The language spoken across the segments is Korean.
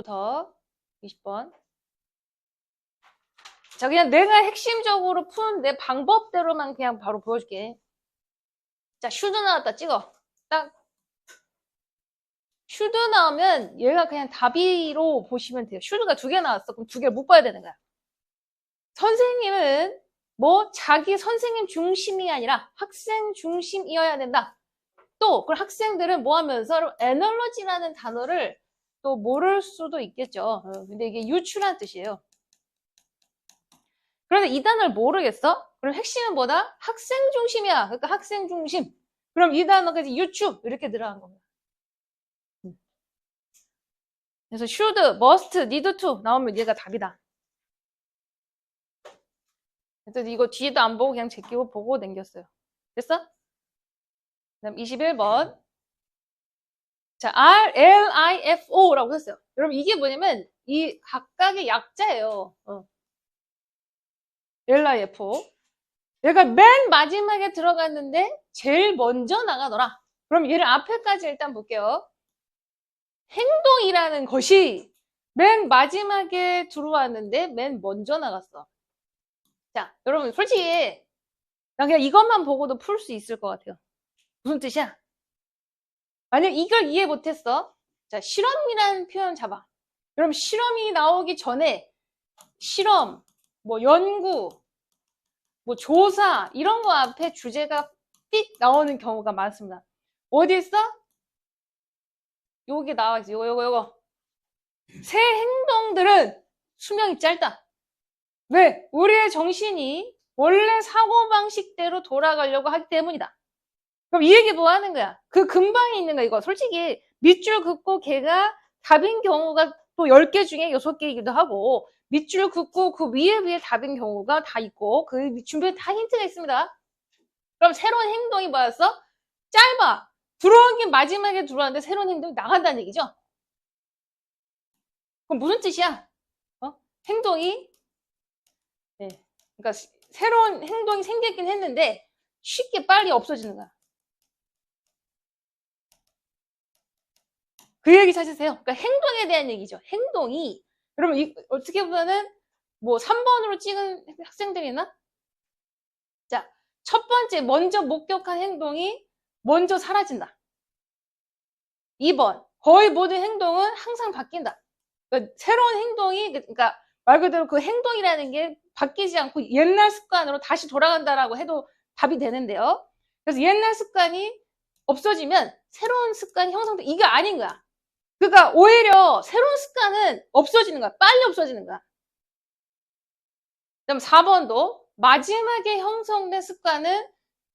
더 20번. 자, 그냥 내가 핵심적으로 푼 내 방법대로만 그냥 바로 보여줄게. 자, 슈드 나왔다 찍어. 딱 슈드 나오면 얘가 그냥 답이로 보시면 돼요. 슈드가 2개 나왔어. 그럼 2개를 못 봐야 되는 거야. 선생님은 뭐 자기 선생님 중심이 아니라 학생 중심이어야 된다. 또 그럼 학생들은 뭐 하면서 에너지라는 단어를 또 모를 수도 있겠죠. 근데 이게 유추란 뜻이에요. 그래서 이 단어를 모르겠어? 그럼 핵심은 뭐다? 학생 중심이야. 그러니까 학생 중심. 그럼 이 단어가 이제 유추 이렇게 들어간 겁니다. 그래서 should, must, need to 나오면 얘가 답이다. 그래서 이거 뒤에도 안 보고 그냥 제끼고 보고 남겼어요. 됐어? 그다음 21번. 자, RLIFO라고 했어요. 여러분 이게 뭐냐면 이 각각의 약자예요. RLIFO. 얘가 맨 마지막에 들어갔는데 제일 먼저 나가더라. 그럼 얘를 앞에까지 일단 볼게요. 행동이라는 것이 맨 마지막에 들어왔는데 맨 먼저 나갔어. 자, 여러분 솔직히 나 그냥 이것만 보고도 풀 수 있을 것 같아요. 무슨 뜻이야? 만약 이걸 이해 못했어. 자, 실험이라는 표현 잡아. 그럼 실험이 나오기 전에 실험, 뭐 연구, 뭐 조사 이런 거 앞에 주제가 삑 나오는 경우가 많습니다. 어디 있어? 여기 나와 있어. 요거. 새 행동들은 수명이 짧다. 왜? 우리의 정신이 원래 사고방식대로 돌아가려고 하기 때문이다. 그럼 이 얘기 뭐 하는 거야? 그 근방에 있는 거야, 이거. 솔직히 밑줄 긋고 걔가 답인 경우가 또 10개 중에 6개이기도 하고, 밑줄 긋고 그 위에 답인 경우가 다 있고, 그 준비에 다 힌트가 있습니다. 그럼 새로운 행동이 뭐였어? 짧아. 들어온 게 마지막에 들어왔는데 새로운 행동이 나간다는 얘기죠? 그럼 무슨 뜻이야? 행동이, 네. 그러니까 새로운 행동이 생겼긴 했는데 쉽게 빨리 없어지는 거야. 그 얘기 찾으세요. 그러니까 행동에 대한 얘기죠. 행동이. 그러면 어떻게 보면은 뭐 3번으로 찍은 학생들이나? 자, 첫 번째 먼저 목격한 행동이 먼저 사라진다. 2번, 거의 모든 행동은 항상 바뀐다. 그러니까 새로운 행동이, 그러니까 말 그대로 그 행동이라는 게 바뀌지 않고 옛날 습관으로 다시 돌아간다라고 해도 답이 되는데요. 그래서 옛날 습관이 없어지면 새로운 습관이 형성돼. 이게 아닌 거야. 그러니까 오히려 새로운 습관은 없어지는 거야. 빨리 없어지는 거야. 그럼 4번도 마지막에 형성된 습관은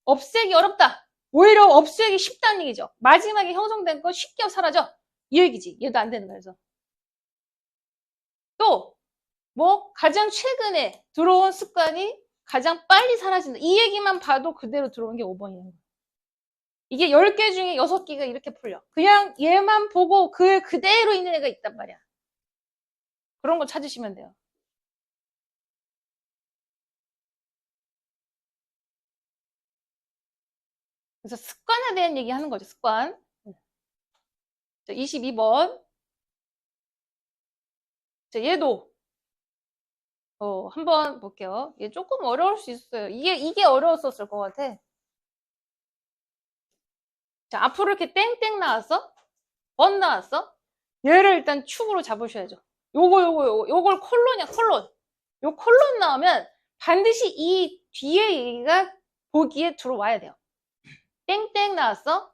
없애기 어렵다. 오히려 없애기 쉽다는 얘기죠. 마지막에 형성된 거 쉽게 사라져. 이 얘기지. 얘도 안 되는 거야. 그래서 또 뭐 가장 최근에 들어온 습관이 가장 빨리 사라진다. 이 얘기만 봐도 그대로 들어온 게 5번이에요. 이게 10개 중에 6개가 이렇게 풀려. 그냥 얘만 보고 그대로 있는 애가 있단 말이야. 그런 거 찾으시면 돼요. 그래서 습관에 대한 얘기 하는 거죠. 습관. 자, 22번. 자, 얘도 한번 볼게요. 얘 조금 어려울 수 있어요. 이게 어려웠었을 것 같아. 자, 앞으로 이렇게 땡땡 나왔어? 번 나왔어? 얘를 일단 축으로 잡으셔야죠. 요걸 콜론이야, 콜론. 요 콜론 나오면 반드시 이 뒤에 얘기가 보기에 들어와야 돼요. 땡땡 나왔어?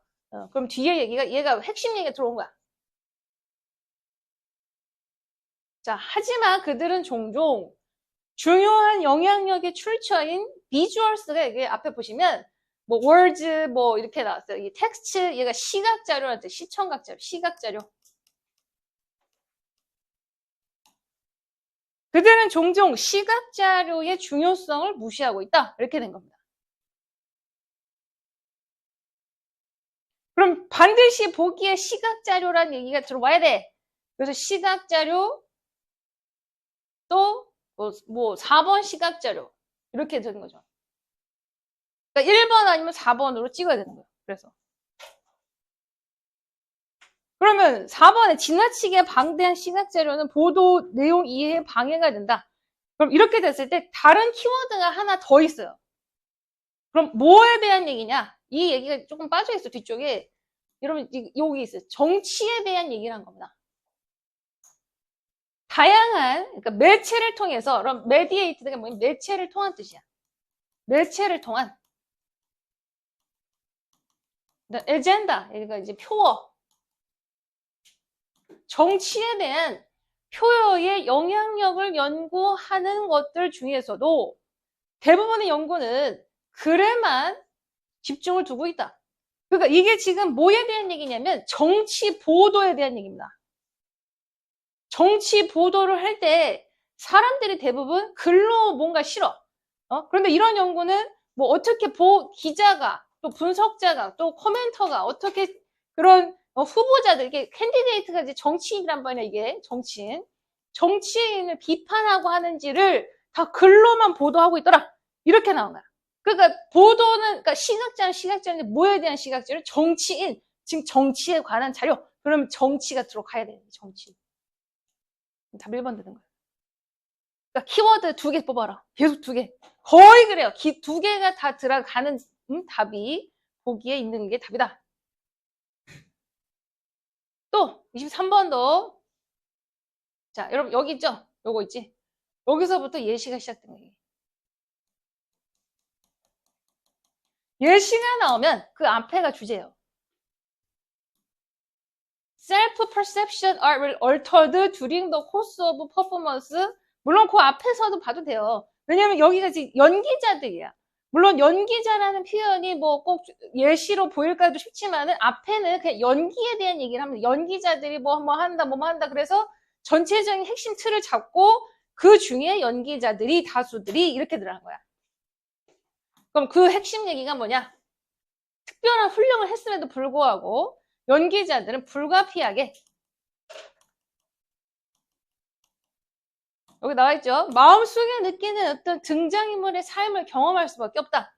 그럼 뒤에 얘가 핵심 얘기가 들어온 거야. 자, 하지만 그들은 종종 중요한 영향력의 출처인 비주얼스가 여기 앞에 보시면 뭐 words 뭐 이렇게 나왔어요. 이 텍스트 얘가 시각 자료한테 시청각 자료, 시각 자료. 그들은 종종 시각 자료의 중요성을 무시하고 있다. 이렇게 된 겁니다. 그럼 반드시 보기에 시각 자료라는 얘기가 들어와야 돼. 그래서 시각 자료 또 뭐 4번 시각 자료 이렇게 되는 거죠. 그러니까 1번 아니면 4번으로 찍어야 되는 거예요. 그래서 그러면 4번에 지나치게 방대한 시각자료는 보도 내용 이해에 방해가 된다. 그럼 이렇게 됐을 때 다른 키워드가 하나 더 있어요. 그럼 뭐에 대한 얘기냐? 이 얘기가 조금 빠져있어, 뒤쪽에. 여러분, 여기 있어요. 정치에 대한 얘기를 한 겁니다. 다양한, 그러니까 매체를 통해서, 그럼 메디에이트가 뭐냐면 매체를 통한 뜻이야. 매체를 통한. 에젠다, 그러니까 이제 표어. 정치에 대한 표어의 영향력을 연구하는 것들 중에서도 대부분의 연구는 글에만 집중을 두고 있다. 그러니까 이게 지금 뭐에 대한 얘기냐면 정치 보도에 대한 얘기입니다. 정치 보도를 할 때 사람들이 대부분 글로 뭔가 실어. 그런데 이런 연구는 뭐 어떻게 기자가 또 분석자가 또 코멘터가 어떻게 그런 후보자들, 이게 캔디데이트가 이제 정치인이란 말이야, 이게 정치인을 비판하고 하는지를 다 글로만 보도하고 있더라. 이렇게 나온 거야. 그러니까 보도는, 그러니까 시각자는 뭐에 대한 시각자료? 정치인, 즉 정치에 관한 자료. 그러면 정치가 들어가야 되는 거야, 정치. 답 1번 되는 거야. 그러니까 키워드 2개 뽑아라. 계속 2개. 거의 그래요. 2개가 다 들어가는 답이 보기에 있는 게 답이다. 또 23번도 자, 여러분 여기 있죠? 요거 있지? 여기서부터 예시가 시작된 거예요. 예시가 나오면 그 앞에가 주제예요. Self-perception are altered during the course of performance. 물론 그 앞에서도 봐도 돼요. 왜냐면 여기가 지금 연기자들이야. 물론 연기자라는 표현이 뭐 꼭 예시로 보일까도 싶지만은 앞에는 그냥 연기에 대한 얘기를 합니다. 연기자들이 뭐 한다. 그래서 전체적인 핵심 틀을 잡고 그 중에 연기자들이 다수들이 이렇게 들어간 거야. 그럼 그 핵심 얘기가 뭐냐? 특별한 훈련을 했음에도 불구하고 연기자들은 불가피하게 여기 나와있죠. 마음속에 느끼는 어떤 등장인물의 삶을 경험할 수밖에 없다.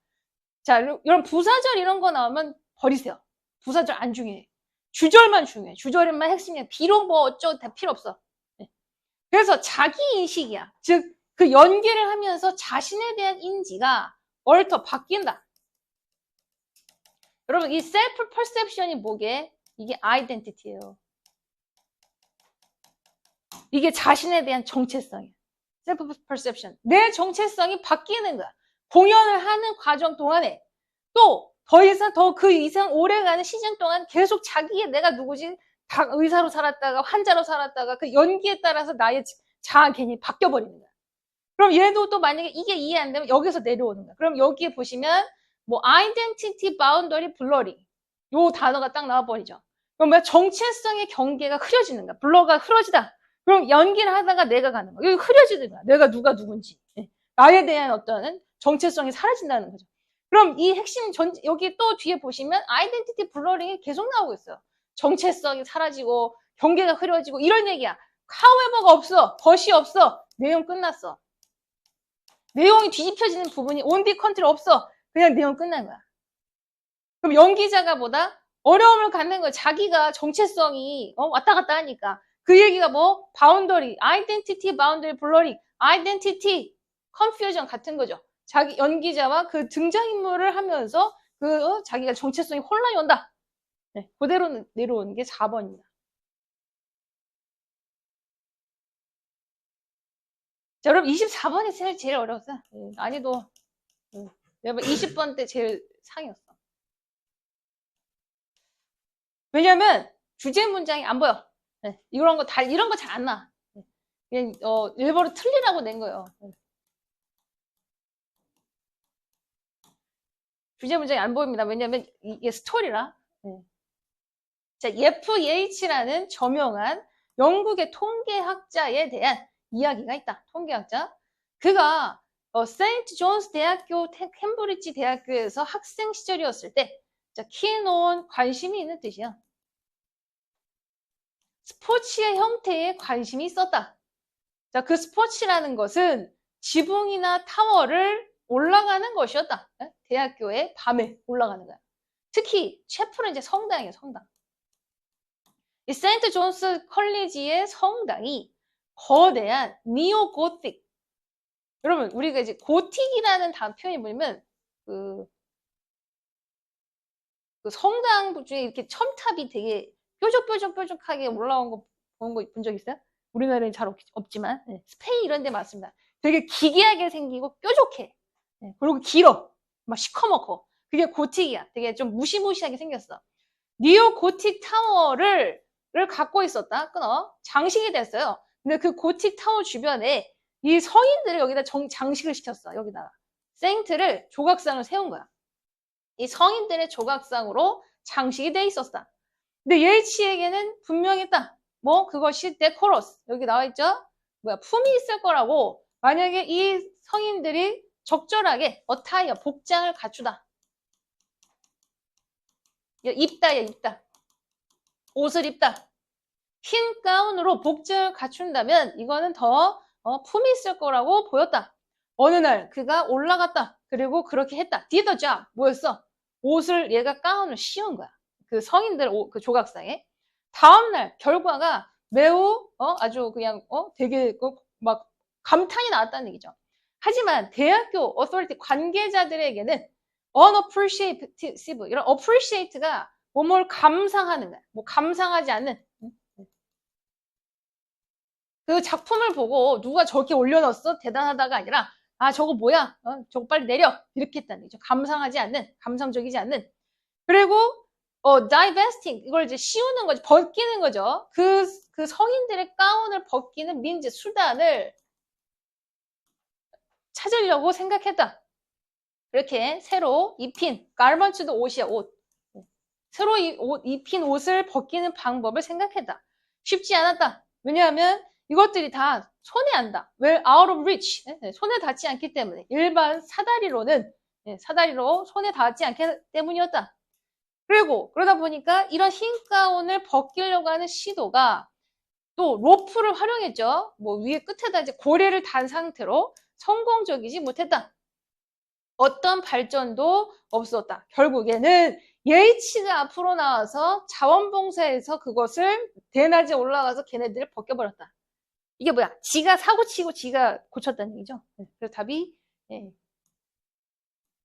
자, 이런 부사절 이런 거 나오면 버리세요. 부사절 안 중요해. 주절만 중요해. 주절만 핵심이야. 비록 뭐 어쩌고 다 필요 없어. 네. 그래서 자기인식이야. 즉 그 연기를 하면서 자신에 대한 인지가 바뀐다. 여러분 이 셀프 퍼셉션이 뭐게? 이게 아이덴티티예요. 이게 자신에 대한 정체성이야. 셀프 퍼셉션. 내 정체성이 바뀌는 거야. 공연을 하는 과정 동안에 또 그 이상 오래가는 시즌 동안 계속 자기의 내가 누구지? 다 의사로 살았다가 환자로 살았다가 그 연기에 따라서 나의 자아 개념이 바뀌어버리는 거야. 그럼 얘도 또 만약에 이게 이해 안 되면 여기서 내려오는 거야. 그럼 여기에 보시면 뭐 identity boundary blurring 요 단어가 딱 나와버리죠. 그럼 뭐야? 정체성의 경계가 흐려지는 거야. 블러가 흐려지다. 그럼 연기를 하다가 내가 가는 거야. 여기 흐려지는 거야. 내가 누가 누군지. 나에 대한 어떤 정체성이 사라진다는 거죠. 그럼 이 핵심 여기 또 뒤에 보시면 아이덴티티 블러링이 계속 나오고 있어요. 정체성이 사라지고 경계가 흐려지고 이런 얘기야. however가 없어. 벗이 없어. 내용 끝났어. 내용이 뒤집혀지는 부분이 온디 컨트롤 없어. 그냥 내용 끝난 거야. 그럼 연기자가 보다 어려움을 갖는 거야. 자기가 정체성이 왔다 갔다 하니까. 그 얘기가 뭐? 바운더리, 아이덴티티 바운더리 블러링, 아이덴티티 컨퓨전 같은 거죠. 자기 연기자와 그 등장인물을 하면서 자기가 정체성이 혼란이 온다. 네, 그대로 내려오는 게 4번입니다. 자, 여러분 24번이 제일 어려웠어. 난이도 여러분 20번 때 제일 상이었어. 왜냐면 주제 문장이 안 보여. 네, 이런 거 잘 안 나. 그냥 일부러 틀리라고 낸 거예요. 주제 문장이 안 보입니다. 왜냐면 이게 스토리라. 자, FH라는 저명한 영국의 통계학자에 대한 이야기가 있다. 통계학자. 그가 세인트 존스 대학교, 캠브리지 대학교에서 학생 시절이었을 때 키에 놓은 관심이 있는 뜻이야. 스포츠의 형태에 관심이 있었다. 자, 그 스포츠라는 것은 지붕이나 타워를 올라가는 것이었다. 대학교에 밤에 올라가는 거야. 특히 채플은 이제 성당이에요, 성당. 이 세인트 존스 컬리지의 성당이 거대한 니오 고틱. 여러분, 우리가 이제 고틱이라는 표현이 뭐냐면, 그 성당 중에 이렇게 첨탑이 되게 뾰족하게 올라온 거 본 적 있어요? 우리나라에는 잘 없지만, 네. 스페인 이런 데 많습니다. 되게 기괴하게 생기고 뾰족해. 네. 그리고 길어. 막 시커멓고. 그게 고틱이야. 되게 좀 무시무시하게 생겼어. 니오 고틱 타워를 갖고 있었다. 끊어. 장식이 됐어요. 근데 그 고틱 타워 주변에 이 성인들을 여기다 장식을 시켰어. 여기다가. 세인트를 조각상을 세운 거야. 이 성인들의 조각상으로 장식이 돼 있었다. 근데 예이치에게는 분명했다. 뭐 그것이 데코러스. 여기 나와 있죠? 품이 있을 거라고. 만약에 이 성인들이 적절하게 어타이어, 복장을 갖추다. 입다. 옷을 입다. 흰 가운으로 복장을 갖춘다면 이거는 더 품이 있을 거라고 보였다. 어느 날 그가 올라갔다. 그리고 그렇게 했다. did the job. 뭐였어? 옷을 얘가 가운을 씌운 거야. 그 성인들 그 조각상에. 다음날 결과가 매우 아주 그냥 되게 막 감탄이 나왔다는 얘기죠. 하지만 대학교 authority 관계자들에게는 unappreciative, 이런 appreciate가 뭘 감상하는 거야. 뭐 감상하지 않는. 그 작품을 보고 누가 저렇게 올려놨어? 대단하다가 아니라 저거 뭐야? 저거 빨리 내려. 이렇게 했다는 얘기죠. 감상하지 않는, 감상적이지 않는. 그리고 divesting, 이걸 이제 씌우는 거죠. 벗기는 거죠. 그 성인들의 가운을 벗기는 민지, 수단을 찾으려고 생각했다. 이렇게 새로 입힌, garments도 옷이야, 옷. 새로 입힌 옷을 벗기는 방법을 생각했다. 쉽지 않았다. 왜냐하면 이것들이 다 손에 안다. 왜? out of reach. 손에 닿지 않기 때문에. 일반 사다리로 손에 닿지 않기 때문이었다. 그리고 그러다 보니까 이런 흰 가운을 벗기려고 하는 시도가 또 로프를 활용했죠. 뭐 위에 끝에다 이제 고리를 단 상태로 성공적이지 못했다. 어떤 발전도 없었다. 결국에는 예이치가 앞으로 나와서 자원봉사에서 그것을 대낮에 올라가서 걔네들을 벗겨버렸다. 이게 뭐야? 지가 사고치고 지가 고쳤다는 얘기죠. 그래서 답이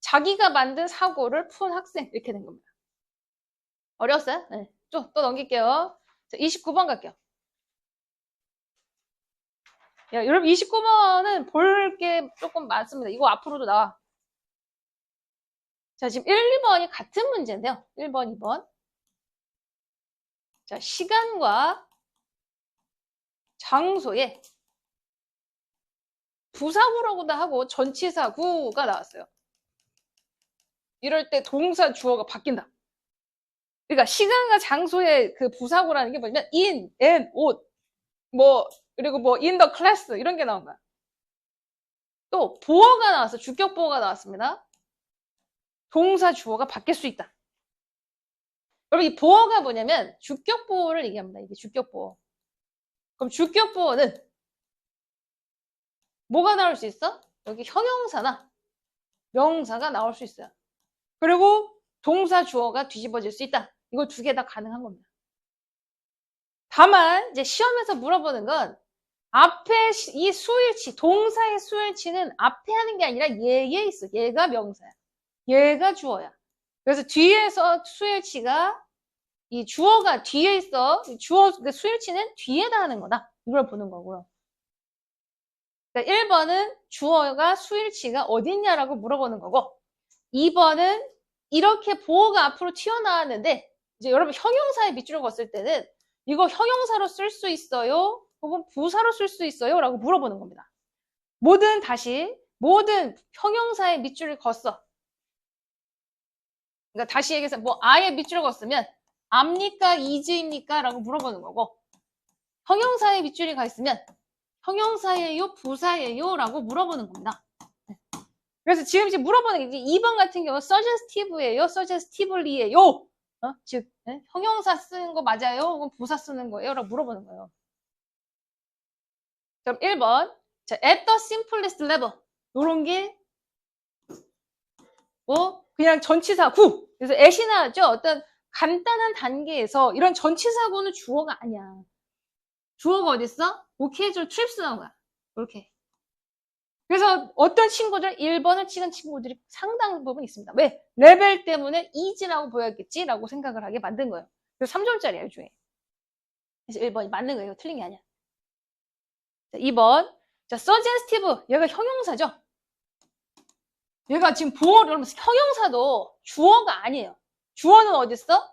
자기가 만든 사고를 푼 학생 이렇게 된 겁니다. 어려웠어요? 네. 또 넘길게요. 자, 29번 갈게요. 야, 여러분 29번은 볼 게 조금 많습니다. 이거 앞으로도 나와. 자, 지금 1, 2번이 같은 문제인데요. 1번, 2번. 자, 시간과 장소에 부사구라고도 하고 전치사구가 나왔어요. 이럴 때 동사 주어가 바뀐다. 그러니까 시간과 장소의 그 부사구라는 게 뭐냐면 in, and, 옷, 그리고 in the class 이런 게 나온 거야. 또 보어가 나왔어. 주격 보어가 나왔습니다. 동사 주어가 바뀔 수 있다. 여러분 이 보어가 뭐냐면 주격 보어를 얘기합니다. 이게 주격 보어. 그럼 주격 보어는 뭐가 나올 수 있어? 여기 형용사나 명사가 나올 수 있어요. 그리고 동사 주어가 뒤집어질 수 있다. 이거 두 개 다 가능한 겁니다. 다만 이제 시험에서 물어보는 건 앞에 이 수일치, 동사의 수일치는 앞에 하는 게 아니라 얘에 있어. 얘가 명사야. 얘가 주어야. 그래서 뒤에서 수일치가 이 주어가 뒤에 있어. 수일치는 뒤에다 하는 거다. 이걸 보는 거고요. 그러니까 1번은 주어가 수일치가 어딨냐라고 물어보는 거고 2번은 이렇게 보어가 앞으로 튀어나왔는데 이제 여러분 형용사의 밑줄을 걷을 때는 이거 형용사로 쓸 수 있어요? 혹은 부사로 쓸 수 있어요? 라고 물어보는 겁니다. 모든 형용사의 밑줄을 걷어. 그러니까 다시 얘기해서 아의 밑줄을 걷으면 압니까? is입니까? 라고 물어보는 거고 형용사의 밑줄이 가 있으면 형용사예요? 부사예요? 라고 물어보는 겁니다. 그래서 지금 이제 물어보는 게 2번 같은 경우 suggestive예요? suggestively예요? 즉 형용사 쓰는 거 맞아요? 혹은 부사 쓰는 거예요? 라고 물어보는 거예요. 그럼 1번 자, at the simplest level 요런 게 그냥 전치사 구 그래서 at이 나왔죠? 어떤 간단한 단계에서 이런 전치사고는 주어가 아니야. 주어가 어딨어? occasional trips 나온 거야. 이렇게. 그래서 어떤 친구들 1번을 찍은 친구들이 상당 부분 있습니다. 왜? 레벨 때문에 easy라고 보였겠지라고 생각을 하게 만든 거예요. 그래서 3점짜리야, 이 중에. 그래서 1번이 맞는 거예요. 틀린 게 아니야. 자, 2번. 자, suggestive. 얘가 형용사죠? 얘가 지금 보어를, 여러분, 형용사도 주어가 아니에요. 주어는 어딨어?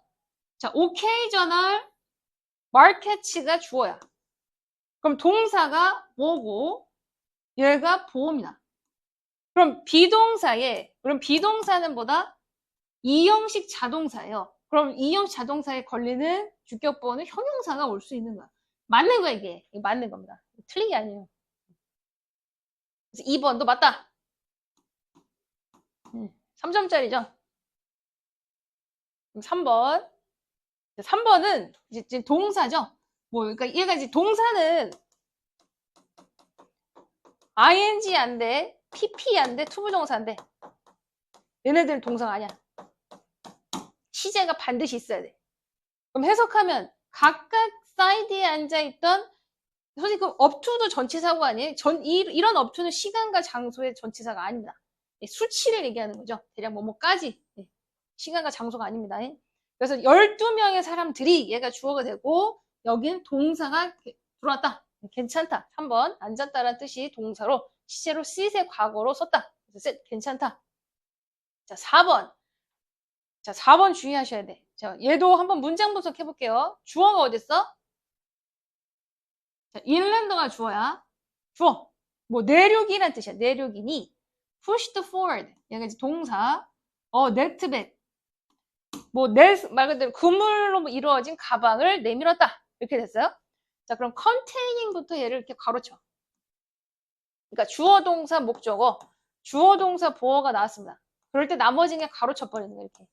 자, occasional markets가 주어야. 그럼 동사가 뭐고, 얘가 보어입니다. 그럼 비동사는 뭐다? 이형식 자동사예요. 그럼 이형식 자동사에 걸리는 주격보어는 형용사가 올 수 있는 거야. 맞는 거야, 이게. 맞는 겁니다. 틀린 게 아니에요. 그래서 2번도 맞다. 3점짜리죠? 3번. 3번은 이제 동사죠? 그러니까 얘가 이제 동사는 ing 안 돼, pp 안 돼, 투부정사 안 돼. 얘네들은 동사가 아니야. 시제가 반드시 있어야 돼. 그럼 해석하면 각각 사이드에 앉아있던, 솔직히 그 업투도 전치사고 아니에요? 이런 업투는 시간과 장소의 전치사가 아닙니다. 수치를 얘기하는 거죠. 대략 뭐뭐까지. 시간과 장소가 아닙니다. 그래서 12명의 사람들이 얘가 주어가 되고 여긴 동사가 들어왔다. 괜찮다. 3번 앉았다라는 뜻이 동사로 시제로 sit의 과거로 썼다. 그래서 sit, 괜찮다. 자, 4번. 자, 4번 주의하셔야 돼. 자, 얘도 한번 문장 분석해 볼게요. 주어가 어딨어? 자, inland가 주어야. 주어. 뭐 내륙이란 뜻이야. 내륙이니 pushed forward. 얘가 이제 동사. net back. 말 그대로 그물로 이루어진 가방을 내밀었다. 이렇게 됐어요. 자, 그럼 containing부터 얘를 이렇게 가로쳐. 그러니까 주어 동사 목적어, 주어 동사 보어가 나왔습니다. 그럴 때 나머지는 가로쳐 버리는 거예요, 이렇게.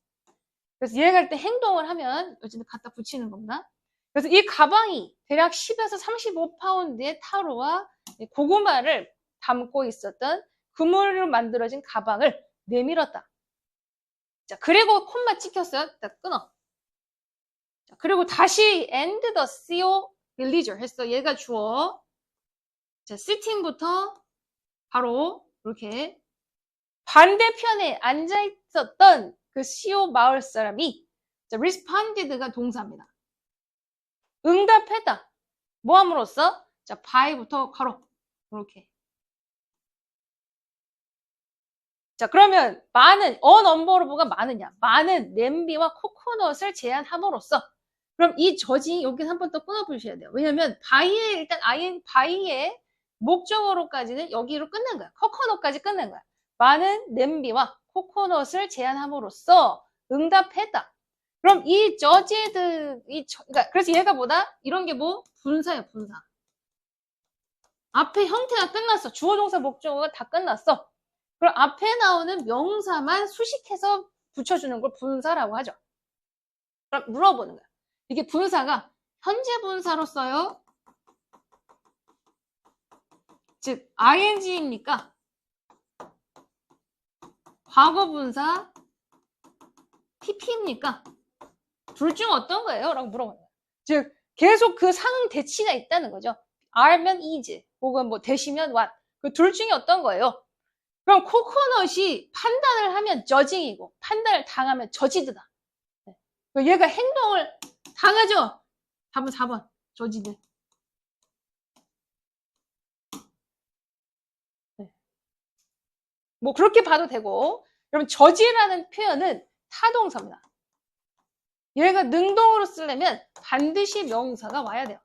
그래서 얘가 할 때 행동을 하면 어쨌든 갖다 붙이는 겁니다. 그래서 이 가방이 대략 10에서 35파운드의 타로와 고구마를 담고 있었던 그물로 만들어진 가방을 내밀었다. 자, 그리고 콤마 찍혔어요. 딱 끊어. 자, 그리고 다시 and the CO villager 했어. 얘가 주어. 자, sitting부터 바로 이렇게 반대편에 앉아 있었던 그 CO 마을 사람이 자, responded가 동사입니다. 응답했다. 뭐 함으로써? 자, by부터 가로. 이렇게. 자, 그러면 많은, 언엄버러브가 많으냐? 많은 냄비와 코코넛을 제한함으로써 그럼 이 저지 여기서 한 번 더 끊어보셔야 돼요. 왜냐면 by의 일단 by의 목적어로까지는 여기로 끝난 거야. 코코넛까지 끝난 거야. 많은 냄비와 코코넛을 제한함으로써 응답했다. 그럼 이 저지드 그러니까 그래서 얘가 뭐다? 이런 게 뭐? 분사야, 분사. 앞에 형태가 끝났어. 주어 동사 목적어가 다 끝났어. 그럼 앞에 나오는 명사만 수식해서 붙여주는 걸 분사라고 하죠. 그럼 물어보는 거야. 이게 분사가 현재 분사로 써요? 즉 ing입니까? 과거 분사 pp입니까? 둘 중 어떤 거예요? 라고 물어보는 거야. 즉 계속 그 상응 대치가 있다는 거죠. are면 is 혹은 뭐 대시면 what. 그 둘 중에 어떤 거예요? 그럼 코코넛이 판단을 하면 저징이고 판단을 당하면 저지드다. 얘가 행동을 당하죠? 답은 4번. 저지드. 뭐 그렇게 봐도 되고 여러분 저지라는 표현은 타동사입니다. 얘가 능동으로 쓰려면 반드시 명사가 와야 돼요.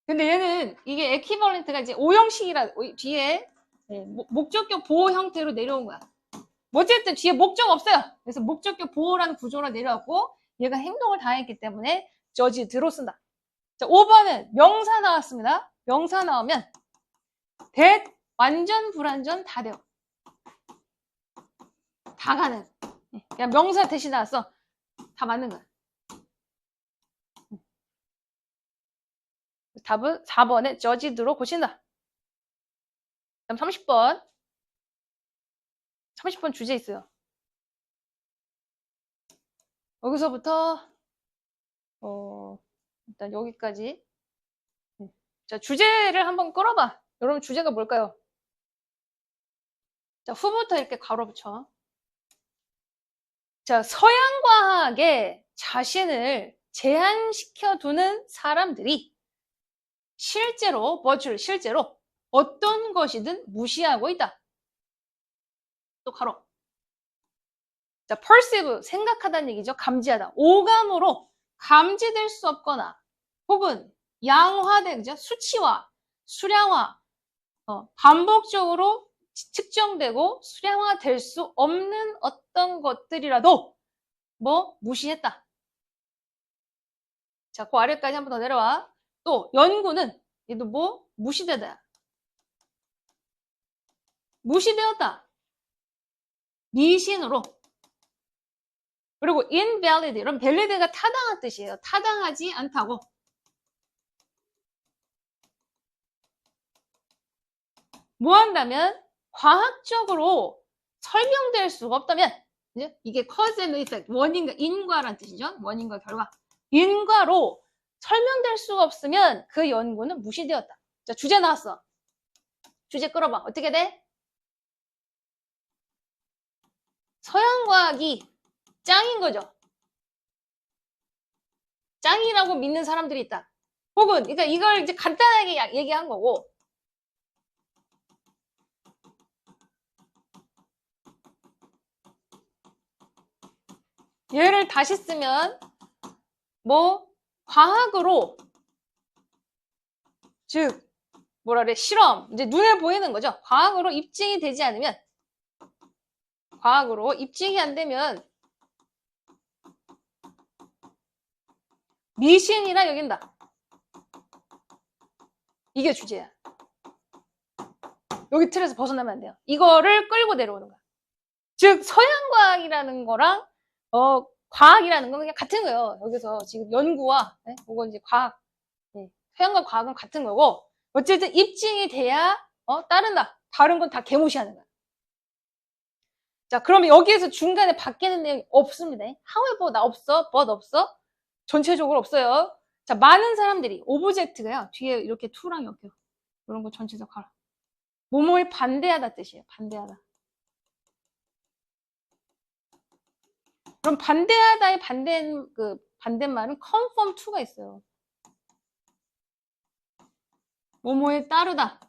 근데 얘는 이게 에퀴벌런트가 이제 오형식이라 뒤에 목적격 보호 형태로 내려온 거야. 어쨌든 뒤에 목적 없어요. 그래서 목적격 보호라는 구조로 내려왔고 얘가 행동을 당했기 때문에 저지드로 쓴다. 자, 5번은 명사 나왔습니다. 명사 나오면 that, 완전, 불완전 다 돼요. 다 가는. 그냥 명사 대신 나왔어. 다 맞는 거야. 답은 4번에 저지드로 고친다. 다음 30번. 30번 주제 있어요. 여기서부터 일단 여기까지. 자, 주제를 한번 끌어봐. 여러분 주제가 뭘까요? 자, 후부터 이렇게 가로 붙여. 자, 서양과학에 자신을 제한시켜 두는 사람들이 실제로 어떤 것이든 무시하고 있다. 또 가로. 자, perceive, 생각하다는 얘기죠. 감지하다. 오감으로 감지될 수 없거나 혹은 양화된, 그죠? 수치화, 수량화, 반복적으로 측정되고 수량화될 수 없는 어떤 것들이라도 무시했다. 자, 그 아래까지 한 번 더 내려와. 또 연구는 얘도 무시되다. 무시되었다. 미신으로. 그리고 invalid, 이런 valid가 타당한 뜻이에요. 타당하지 않다고. 뭐 한다면 과학적으로 설명될 수가 없다면, 이게 cause and effect, 원인과 인과란 뜻이죠. 원인과 결과. 인과로 설명될 수가 없으면 그 연구는 무시되었다. 자, 주제 나왔어. 주제 끌어봐. 어떻게 돼? 서양과학이 짱인 거죠. 짱이라고 믿는 사람들이 있다. 혹은, 그러니까 이걸 이제 간단하게 얘기한 거고, 얘를 다시 쓰면, 과학으로, 즉, 실험, 이제 눈에 보이는 거죠. 과학으로 입증이 되지 않으면, 과학으로 입증이 안 되면, 미신이라 여긴다. 이게 주제야. 여기 틀에서 벗어나면 안 돼요. 이거를 끌고 내려오는 거야. 즉, 서양과학이라는 거랑, 과학이라는 건 그냥 같은 거예요. 여기서 지금 연구와, 혹은 이제 과학, 서양과 과학은 같은 거고, 어쨌든 입증이 돼야, 따른다. 다른 건 다 개무시하는 거야. 자, 그러면 여기에서 중간에 바뀌는 내용이 없습니다. however, 나 없어, but 없어. 전체적으로 없어요. 자, 많은 사람들이, 오브젝트가요, 뒤에 이렇게 to랑 이렇게, 이런 거 전체적 가라. 뭐뭐에 반대하다 뜻이에요. 반대하다. 그럼 반대하다의 반대말은 conform to가 있어요. 뭐뭐에 따르다.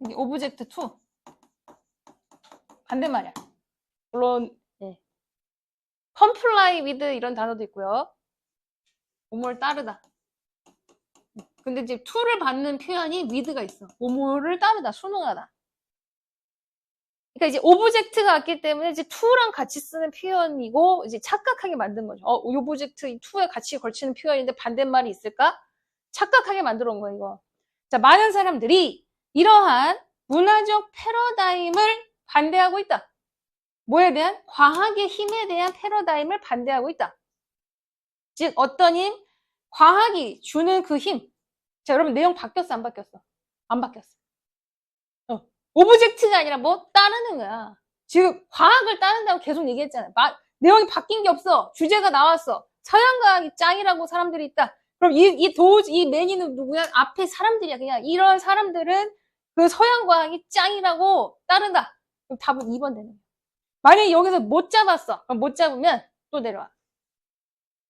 이게 오브젝트 to. 반대말이야. 물론, comply with 이런 단어도 있고요. 뭐뭐를 따르다. 근데 이제 to를 받는 표현이 with가 있어. 뭐뭐를 따르다, 순응하다. 그러니까 이제 오브젝트가 왔기 때문에 이제 to랑 같이 쓰는 표현이고, 이제 착각하게 만든 거죠. 오브젝트 to에 같이 걸치는 표현인데 반대말이 있을까? 착각하게 만들어 온 거예요, 이거. 자, 많은 사람들이 이러한 문화적 패러다임을 반대하고 있다. 뭐에 대한? 과학의 힘에 대한 패러다임을 반대하고 있다. 즉, 어떤 힘? 과학이 주는 그 힘. 자, 여러분, 내용 바뀌었어, 안 바뀌었어? 안 바뀌었어. 오브젝트가 아니라 따르는 거야. 지금 과학을 따른다고 계속 얘기했잖아요. 내용이 바뀐 게 없어. 주제가 나왔어. 서양과학이 짱이라고 사람들이 있다. 그럼 이 매니는 누구야? 앞에 사람들이야. 그냥 이런 사람들은 그 서양과학이 짱이라고 따른다. 그럼 답은 2번 되는 거야. 만약에 여기서 못 잡았어. 그럼 못 잡으면 또 내려와.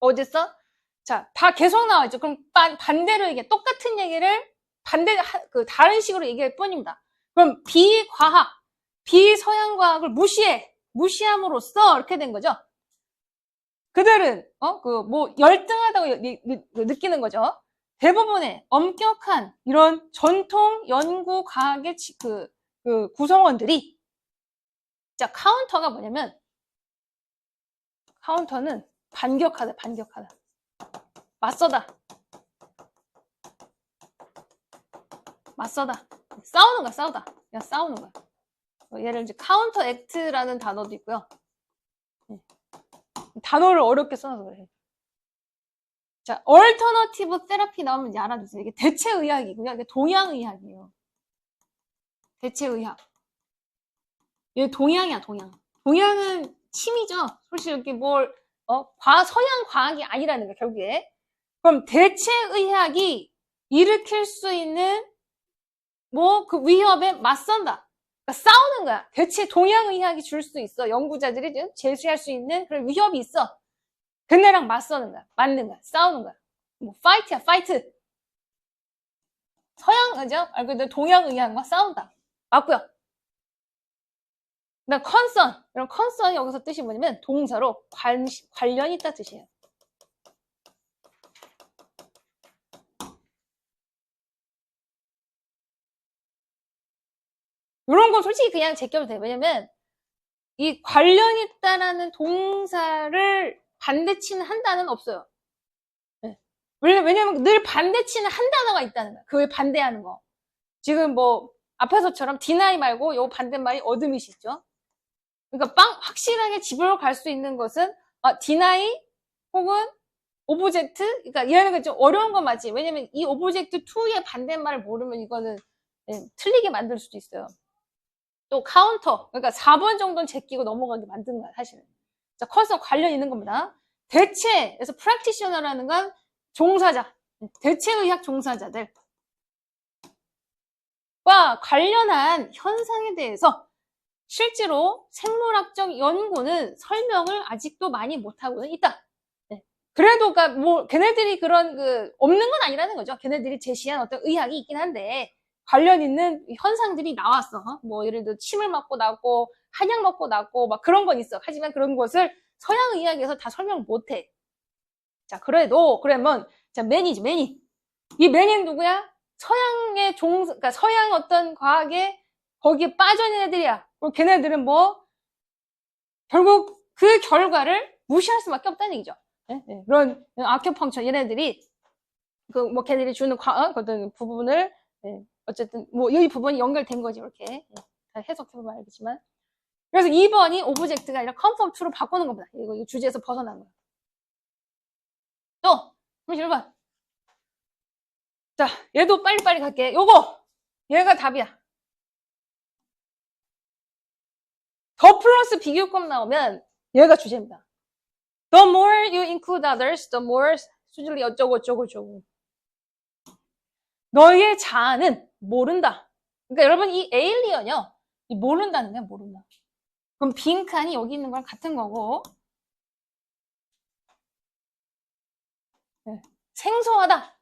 어딨어? 자, 다 계속 나와있죠. 그럼 반대로 얘기해. 똑같은 얘기를 다른 식으로 얘기할 뿐입니다. 그럼 비과학, 비서양과학을 무시함으로써 이렇게 된 거죠. 그들은 열등하다고 느끼는 거죠. 대부분의 엄격한 이런 전통 연구 과학의 구성원들이, 자, 카운터가 뭐냐면, 카운터는 반격하다. 맞서다. 싸우는 거야, 싸우다. 그냥 싸우는 거야. 얘를 이제 카운터 액트라는 단어도 있고요. 단어를 어렵게 써놔서 그래. 자, 얼터너티브 테라피 나오면 이제 알아두세요. 이게 대체의학이고요. 이게 동양의학이에요. 대체의학. 얘 동양이야, 동양. 동양은 침이죠. 솔직히 이렇게 서양 과학이 아니라는 거야, 결국에. 그럼 대체의학이 일으킬 수 있는 그 위협에 맞선다. 그러니까 싸우는 거야. 대체 동양의학이 줄 수 있어. 연구자들이 제시할 수 있는 그런 위협이 있어. 그네랑 맞서는 거야. 맞는 거야. 싸우는 거야. 파이트야, 파이트. 서양의죠? 말 그대로 동양의학과 싸운다. 맞고요. 그다음 컨선. 이런 컨선이 여기서 뜻이 뭐냐면 동사로 관련이 있다 뜻이에요. 이런 건 솔직히 그냥 제껴도 돼요. 왜냐면 이 관련 있다라는 동사를 반대치는 한 단어는 없어요. 네. 왜냐면 늘 반대치는 한 단어가 있다는 거야. 그에 반대하는 거. 지금 앞에서처럼 deny 말고 요 반대말이 어드밋이죠. 그러니까 확실하게 집으로 갈 수 있는 것은 deny 혹은 오브젝트. 그러니까 얘는 좀 어려운 건 맞지. 왜냐면 이 오브젝트 2의 반대말을 모르면 이거는 틀리게 만들 수도 있어요. 또 카운터. 그러니까 4번 정도는 제끼고 넘어가게 만든 거야, 사실은. 자, 컨셉 관련 있는 겁니다. 대체에서 practitioner라는 건 종사자. 대체의학 종사자들과 관련한 현상에 대해서 실제로 생물학적 연구는 설명을 아직도 많이 못하고는 있다. 네. 그래도, 그러니까 걔네들이 그런 없는 건 아니라는 거죠. 걔네들이 제시한 어떤 의학이 있긴 한데, 관련 있는 현상들이 나왔어. 예를 들어, 침을 맞고 낫고, 한약 먹고 낫고, 막 그런 건 있어. 하지만 그런 것을 서양 의학에서 다 설명을 못 해. 자, 그러면, 자, 매니지, 매니. 이 매니는 누구야? 서양의 그러니까 서양 어떤 과학에 거기에 빠져있는 애들이야. 그럼 걔네들은 결국 그 결과를 무시할 수밖에 없다는 얘기죠. 네? 네. 그런 아큐펑처 얘네들이 걔네들이 주는 어떤 부분을 어쨌든 이 부분이 연결된 거지 이렇게 해석해보면 알겠지만. 그래서 2번이 오브젝트가 아니라 컨펌 2로 바꾸는 겁니다. 이거 주제에서 벗어난 거야. 또 31번. 자, 얘도 빨리빨리 갈게. 얘가 답이야. 더 플러스 비교급 나오면 얘가 주제입니다. The more you include others, the more 수질이 어쩌고. 너의 자아는 모른다. 그러니까 여러분 이 에일리언이요. 모른다는 거야, 모른다. 그럼 빈칸이 여기 있는 거랑 같은 거고. 네. 생소하다.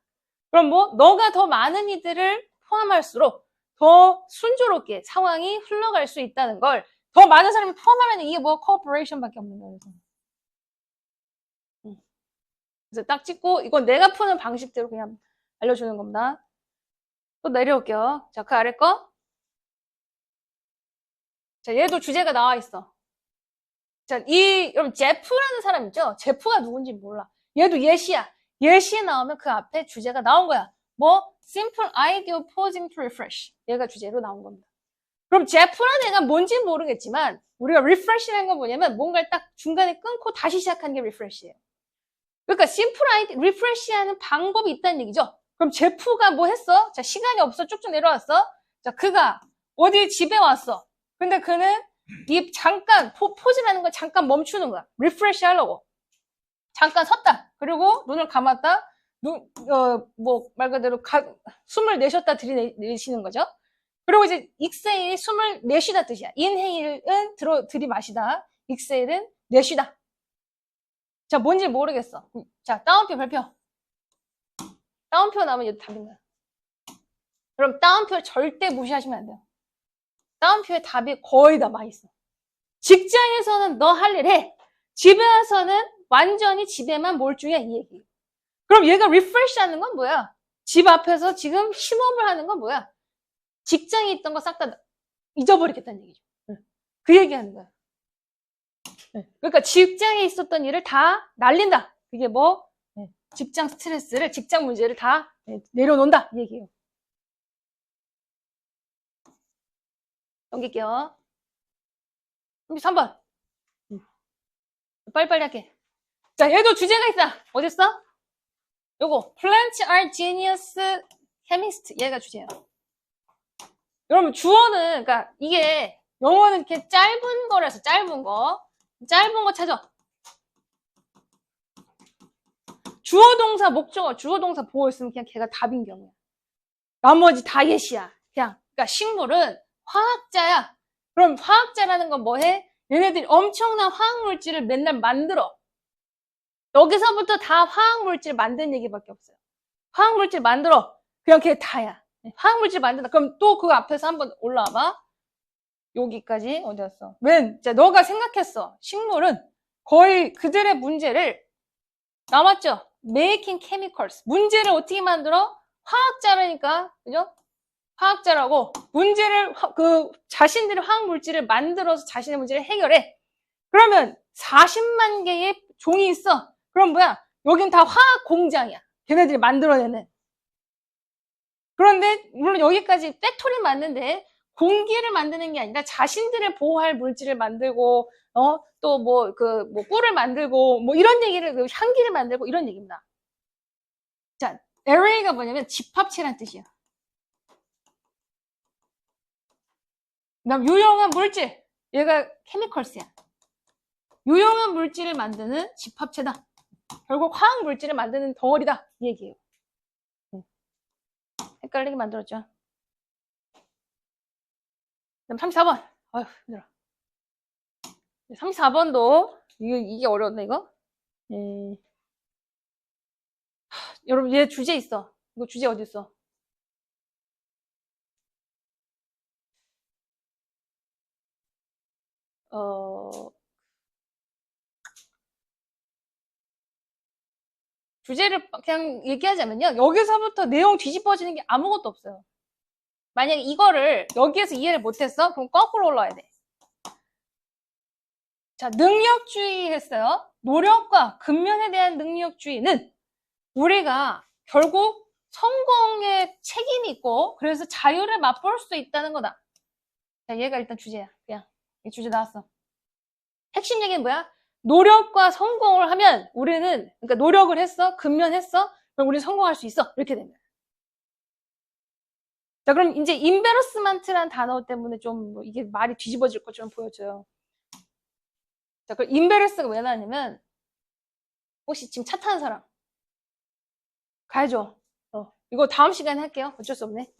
그럼 너가 더 많은 이들을 포함할수록 더 순조롭게 상황이 흘러갈 수 있다는 걸 더 많은 사람이 포함하면 이게 코퍼레이션밖에 없는 거예요. 그래서 딱 찍고 이건 내가 푸는 방식대로 그냥 알려주는 겁니다. 또 내려올게요. 자, 그 아래 거. 자, 얘도 주제가 나와 있어. 자, 여러분 제프라는 사람 있죠? 제프가 누군지 몰라. 얘도 예시야. 예시에 나오면 그 앞에 주제가 나온 거야. simple idea pausing to refresh. 얘가 주제로 나온 겁니다. 그럼 제프라는 애가 뭔지는 모르겠지만 우리가 refresh라는 건 뭐냐면 뭔가를 딱 중간에 끊고 다시 시작하는 게 refresh예요. 그러니까 simple idea, refresh하는 방법이 있다는 얘기죠. 그럼 제프가 뭐 했어? 자, 시간이 없어. 쭉쭉 내려왔어. 자, 그가 어디 집에 왔어. 근데 그는 잠깐 포즈라는 걸 잠깐 멈추는 거야. refresh 하려고. 잠깐 섰다. 그리고 눈을 감았다. 말 그대로 숨을 내쉬었다 들이내쉬는 거죠. 그리고 이제 exhale, 숨을 내쉬다 뜻이야. inhale은 들이마시다. exhale은 내쉬다. 자, 뭔지 모르겠어. 자, 따옴표 발표. 따옴표 나오면 얘도 답인 거야. 그럼 따옴표를 절대 무시하시면 안 돼요. 따옴표에 답이 거의 다 많이 있어. 직장에서는 너 할 일 해. 집에 와서는 완전히 집에만 몰두해. 이 얘기. 그럼 얘가 리프레시 하는 건 뭐야? 집 앞에서 지금 심호흡을 하는 건 뭐야? 직장에 있던 거 싹 다 잊어버리겠다는 얘기죠. 그 얘기하는 거야. 그러니까 직장에 있었던 일을 다 날린다. 그게 직장 스트레스를, 직장 문제를 다 내려놓는다. 이 얘기예요. 넘길게요. 3번. 빨리빨리 할게. 자, 얘도 주제가 있다. 어딨어? 요거. Plants are genius chemists. 얘가 주제예요. 여러분, 주어는, 그러니까 이게 영어는 이렇게 짧은 거라서 짧은 거. 짧은 거 찾아. 주어 동사 목적어, 주어 동사 보호 있으면 그냥 걔가 답인 경우야. 나머지 다 예시야. 그냥. 그러니까 식물은 화학자야. 그럼 화학자라는 건 뭐해? 얘네들이 엄청난 화학물질을 맨날 만들어. 여기서부터 다 화학물질 만드는 얘기밖에 없어요. 화학물질 만들어. 그냥 걔 다야. 화학물질 만든다. 그럼 또 그 앞에서 한번 올라와봐. 여기까지 어디였어? 자, 너가 생각했어. 식물은 거의 그들의 문제를 남았죠? Making chemicals. 문제를 어떻게 만들어? 화학자라니까. 그죠? 화학자라고 문제를 자신들의 화학물질을 만들어서 자신의 문제를 해결해. 그러면 40만 개의 종이 있어. 그럼 뭐야? 여긴 다 화학 공장이야. 걔네들이 만들어내는. 그런데 물론 여기까지 팩토리 맞는데 공기를 만드는 게 아니라 자신들을 보호할 물질을 만들고 또 뭐 꿀을 만들고 뭐 이런 얘기를 향기를 만들고 이런 얘기입니다. 자, array가 뭐냐면 집합체란 뜻이야. 그다음 유용한 물질. 얘가 chemicals야. 유용한 물질을 만드는 집합체다. 결국 화학 물질을 만드는 덩어리다. 이 얘기예요. 헷갈리게 만들었죠. 그다음 34번. 아휴, 힘들어. 34번도 이게 어려웠네 이거. 여러분 얘 주제 있어. 이거 주제 어디 있어? 주제를 그냥 얘기하자면요. 여기서부터 내용 뒤집어지는 게 아무것도 없어요. 만약에 이거를 여기에서 이해를 못했어? 그럼 거꾸로 올라와야 돼. 자, 능력주의 했어요. 노력과 근면에 대한 능력주의는 우리가 결국 성공에 책임이 있고 그래서 자유를 맛볼 수 있다는 거다. 자, 얘가 일단 주제야. 그냥 이 주제 나왔어. 핵심 얘기는 뭐야? 노력과 성공을 하면 우리는 그러니까 노력을 했어, 근면했어, 그럼 우리는 성공할 수 있어. 이렇게 됩니다. 자, 그럼 이제 embarrassment라는 단어 때문에 좀 이게 말이 뒤집어질 것처럼 보여져요. 자, 그럼 embarrass가 왜 나왔냐면 혹시 지금 차 타는 사람 가야죠. 이거 다음 시간에 할게요. 어쩔 수 없네.